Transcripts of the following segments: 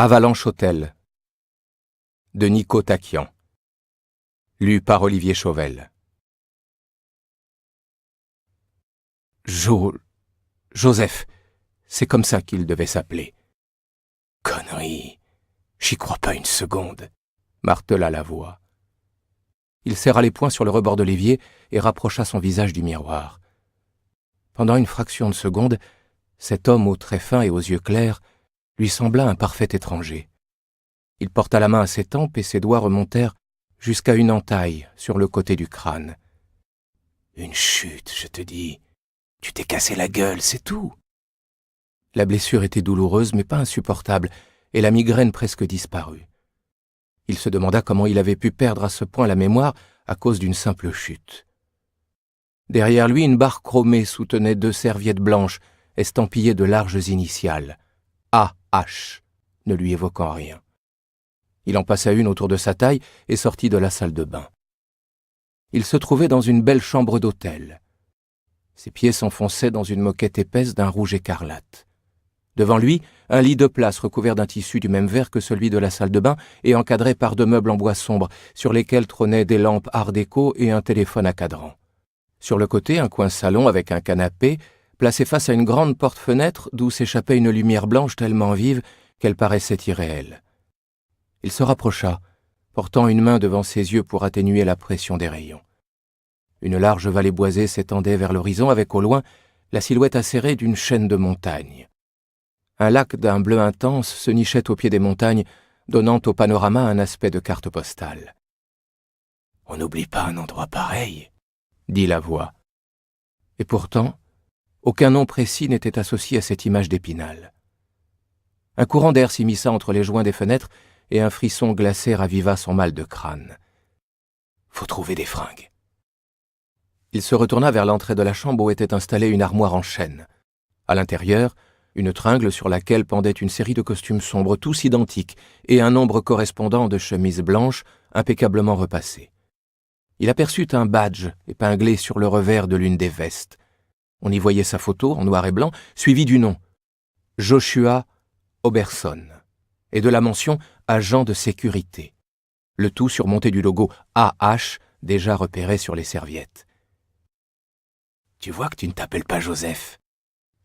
Avalanche Hôtel de Nico Taquian. Lu par Olivier Chauvel. Joseph, c'est comme ça qu'il devait s'appeler. Connerie, j'y crois pas une seconde, martela la voix. Il serra les poings sur le rebord de l'évier et rapprocha son visage du miroir. Pendant une fraction de seconde, cet homme aux traits fins et aux yeux clairs lui sembla un parfait étranger. Il porta la main à ses tempes et ses doigts remontèrent jusqu'à une entaille sur le côté du crâne. « Une chute, je te dis. Tu t'es cassé la gueule, c'est tout. » La blessure était douloureuse mais pas insupportable, et la migraine presque disparue. Il se demanda comment il avait pu perdre à ce point la mémoire à cause d'une simple chute. Derrière lui, une barre chromée soutenait 2 serviettes blanches estampillées de larges initiales. A.H., ne lui évoquant rien. Il en passa une autour de sa taille et sortit de la salle de bain. Il se trouvait dans une belle chambre d'hôtel. Ses pieds s'enfonçaient dans une moquette épaisse d'un rouge écarlate. Devant lui, un lit de place recouvert d'un tissu du même vert que celui de la salle de bain et encadré par 2 meubles en bois sombre sur lesquels trônaient des lampes art déco et un téléphone à cadran. Sur le côté, un coin salon avec un canapé, placé face à une grande porte-fenêtre d'où s'échappait une lumière blanche tellement vive qu'elle paraissait irréelle. Il se rapprocha, portant une main devant ses yeux pour atténuer la pression des rayons. Une large vallée boisée s'étendait vers l'horizon avec au loin la silhouette acérée d'une chaîne de montagnes. Un lac d'un bleu intense se nichait au pied des montagnes, donnant au panorama un aspect de carte postale. « On n'oublie pas un endroit pareil, » dit la voix. Et pourtant, aucun nom précis n'était associé à cette image d'Épinal. Un courant d'air s'immisça entre les joints des fenêtres et un frisson glacé raviva son mal de crâne. « Faut trouver des fringues. » Il se retourna vers l'entrée de la chambre où était installée une armoire en chêne. À l'intérieur, une tringle sur laquelle pendait une série de costumes sombres tous identiques et un nombre correspondant de chemises blanches impeccablement repassées. Il aperçut un badge épinglé sur le revers de l'une des vestes. On y voyait sa photo en noir et blanc, suivie du nom « Joshua Oberson » et de la mention « agent de sécurité », le tout surmonté du logo AH déjà repéré sur les serviettes. « Tu vois que tu ne t'appelles pas Joseph.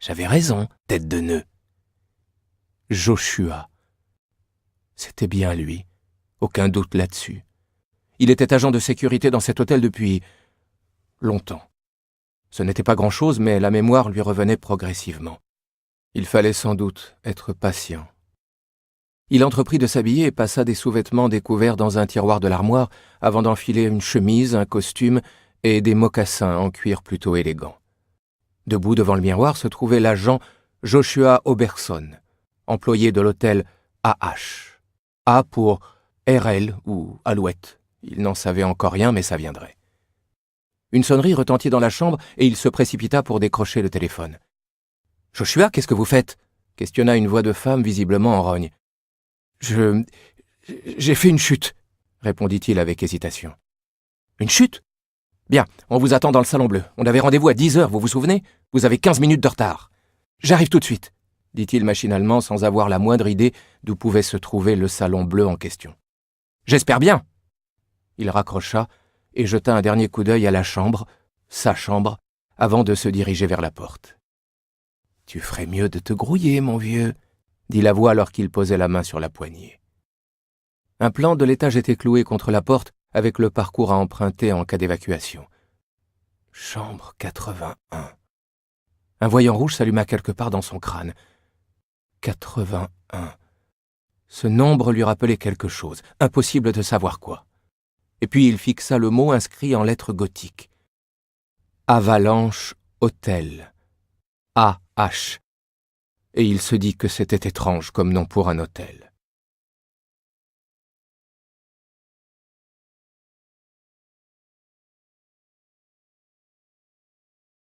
J'avais raison, tête de nœud. » Joshua. C'était bien lui, aucun doute là-dessus. Il était agent de sécurité dans cet hôtel depuis longtemps. Ce n'était pas grand-chose, mais la mémoire lui revenait progressivement. Il fallait sans doute être patient. Il entreprit de s'habiller et passa des sous-vêtements découverts dans un tiroir de l'armoire avant d'enfiler une chemise, un costume et des mocassins en cuir plutôt élégant. Debout devant le miroir se trouvait l'agent Joshua Oberson, employé de l'hôtel AH. A pour RL ou Alouette. Il n'en savait encore rien, mais ça viendrait. Une sonnerie retentit dans la chambre et il se précipita pour décrocher le téléphone. « Joshua, qu'est-ce que vous faites ?» questionna une voix de femme visiblement en rogne. « J'ai fait une chute, » répondit-il avec hésitation. « Une chute ? Bien, on vous attend dans le salon bleu. On avait rendez-vous à 10h, vous vous souvenez ? Vous avez 15 minutes de retard. J'arrive tout de suite, » dit-il machinalement sans avoir la moindre idée d'où pouvait se trouver le salon bleu en question. « J'espère bien !» Il raccrocha et jeta un dernier coup d'œil à la chambre, sa chambre, avant de se diriger vers la porte. « Tu ferais mieux de te grouiller, mon vieux, » dit la voix alors qu'il posait la main sur la poignée. Un plan de l'étage était cloué contre la porte avec le parcours à emprunter en cas d'évacuation. Chambre 81. Un voyant rouge s'alluma quelque part dans son crâne. 81. Ce nombre lui rappelait quelque chose, impossible de savoir quoi. Et puis il fixa le mot inscrit en lettres gothiques. Avalanche Hôtel. A.H. Et il se dit que c'était étrange comme nom pour un hôtel.